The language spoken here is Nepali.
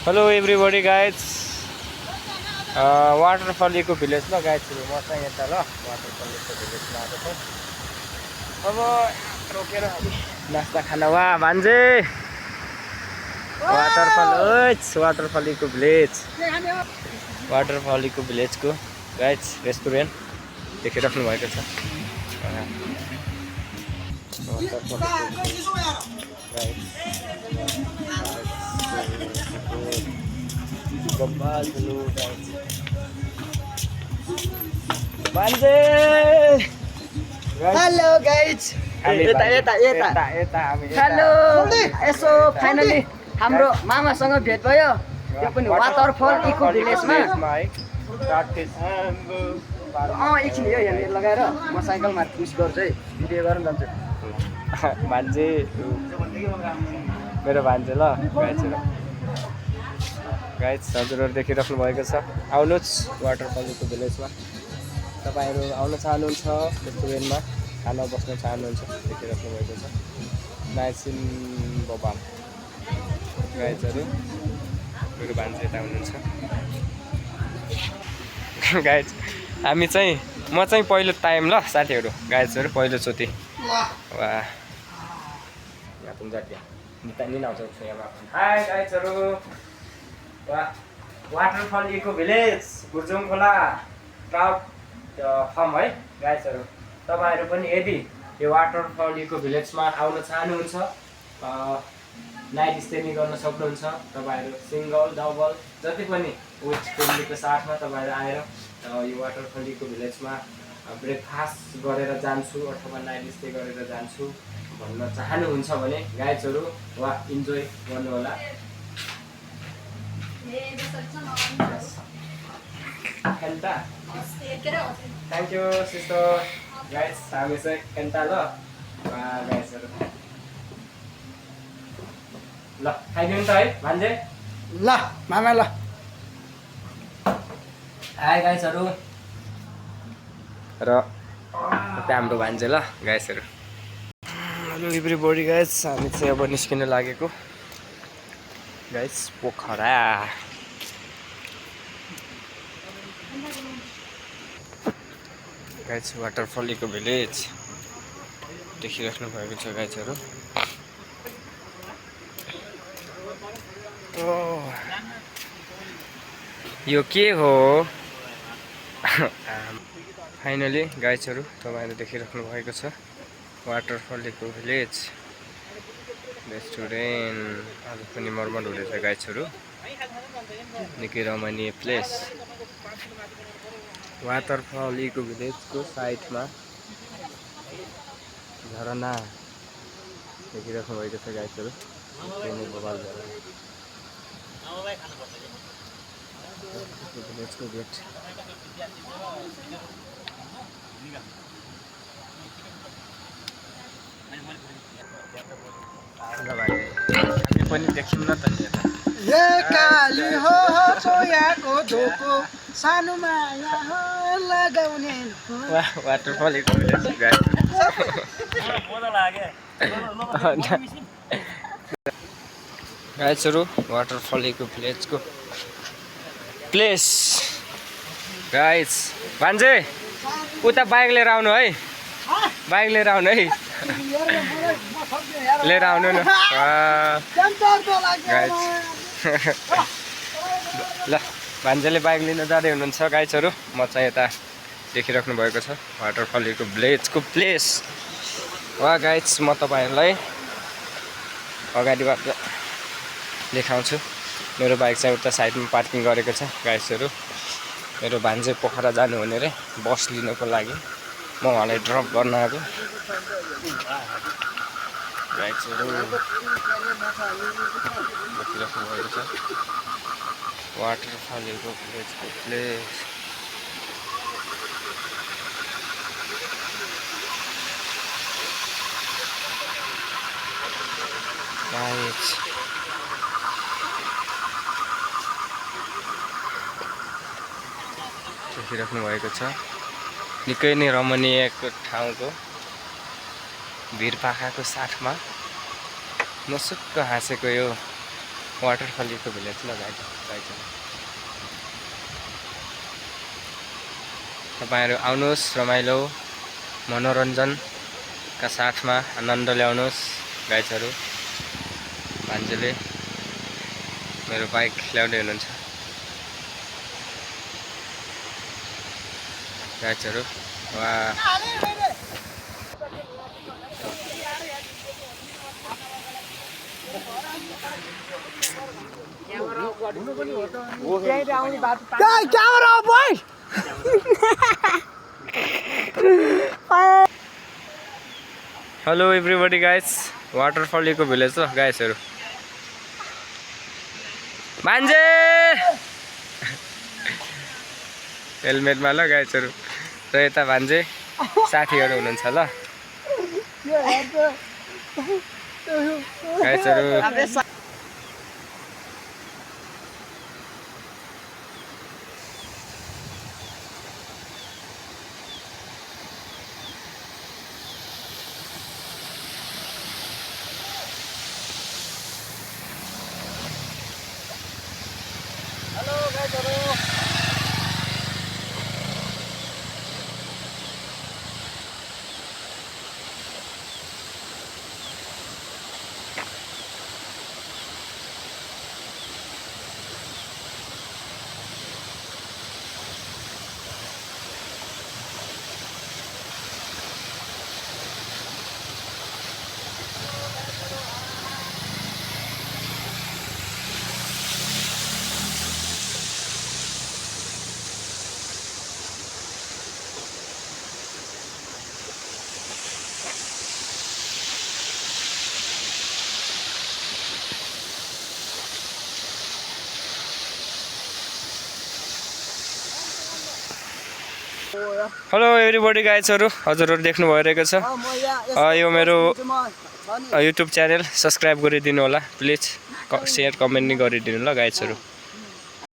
Hello everybody guys waterfall eco village ल गाइजहरू म चाहिँ यता ल वाटरफल इको भिलेजमा आएको छु। अब रोकेर नास्ता खाना वा भान्जे वाटरफल इको भिलेजको गाइज रेस्टुरेन्ट देखिराख्नु भएको छ। हेलो गाइज हेलो यसो फाइनली हाम्रो मामासँग भेट भयो, त्यो पनि वाटरफल इको भिलेजमा। एकछिन यो हेलमेट लगाएर म साइकलमा पुस गर्छु है, भिडियो गर्न जान्छु। भान्जे मेरो भान्जे ल गाइज हजुरहरू देखिराख्नु भएको छ। आउनुहोस् वाटरफल इको भिलेजमा, तपाईँहरू आउन चाहनुहुन्छ रेस्टुरेन्टमा खाना बस्न चाहनुहुन्छ देखिराख्नु भएको छ। नाइसिन बबाम गाइजहरू मेरो भान्जे यता हुनुहुन्छ। गाइज हामी चाहिँ म चाहिँ पहिलो टाइम ल साथीहरू गाइजहरू पहिलोचोटि वा यहाँ पनि जाती नितानी आउँछ यहाँ। हाई गाइजहरू वाटरफल इको भिलेज गुर्जुङ खोला ट्राउट फार्म है गाइजहरू। तपाईँहरू पनि यदि यो वाटरफल इको भिलेजमा आउन चाहनुहुन्छ नाइट स्टे नि गर्न सक्नुहुन्छ। तपाईँहरू सिङ्गल डबल जति पनि विथ फ्यामिलीको साथमा तपाईँहरू आएर यो वाटरफल इको भिलेजमा ब्रेकफास्ट गरेर जान्छु अथवा नाइट स्टे गरेर जान्छु भन्न चाहनुहुन्छ भने गाइजहरू वा इन्जोय गर्नुहोला। Thank you sister. गाइज हामी चाहिँ खेन्टा ल गाइजहरू ल खाइदिनु त है भान्जे ल मामा ल। हाई गाइजहरू र हाम्रो भान्जे ल गाइजहरू। हेलो एभ्रीबडी गाइज हामी चाहिँ अब निस्किन लागेको guys Pokhara. Guys waterfall eco village देखिराख्नु भएको छ गाइजहरू। यो के हो फाइनली गाइजहरू तपाईँहरू देखिराख्नु भएको छ वाटरफल इको भिलेज रेस्टुरेन्ट। आज पनि मर्मत हुँदैछ गाइजहरू, निकै रमणीय प्लेस। वाटरफल इको भिलेजको साइडमा झरना देखिराख्नु भएको छ गाइजहरू। बबाल भिलेजको गेट हामी पनि देखौँ न त ये काली हो छोयाको धोको सानो माया हो लगाउने वाटरफल इको भिलेज गाइजहरू वाटरफल इको भिलेजको प्लेस गाइज। भान्जे उता बाइक लिएर आउनु है, बाइक लिएर आउनु है, लिएर आउनु न गाइज। ल भान्जेले बाइक लिन जाँदै हुनुहुन्छ गाइजहरू। म चाहिँ यता देखिराख्नु भएको छ वाटरफल इको भिलेजको प्लेस वा गाइज। म तपाईँहरूलाई अगाडिबाट देखाउँछु। मेरो बाइक चाहिँ उता साइडमा पार्किङ गरेको छ गाइजहरू। मेरो भान्जे पोखरा जानुहुने रे बस लिनको लागि, म उहाँलाई ड्रप गर्न आएको गाइजहरू देखिराख्नु भएको छ वाटरफल इको भिलेजको प्लेस। गाइज देखिराख्नु भएको छ निकै नै रमणीय ठाउँको भिरपाखाको साथमा मुसुक्क हाँसेको यो वाटरफल इको भिलेज ल गाइज तपाईँहरू आउनुहोस् रमाइलो मनोरञ्जनका साथमा आनन्द ल्याउनुहोस् गाइजहरू भान्जेले मेरो बाइक ल्याउँदै हुनुहुन्छ गाइजहरू वा Camera boy! Hello everybody guys waterfall eco village हो गाइजहरू भान्जे हेलमेटमा ल गाइजहरू र यता भान्जे साथीहरू हुनुहुन्छ ल गाइजहरू हेलो एभ्रीबडी गाइजहरू हजुरहरू देख्नु भइरहेको छ यो मेरो युट्युब च्यानल सब्सक्राइब गरिदिनु होला प्लिज सेयर कमेन्ट नि गरिदिनु ल गाइजहरू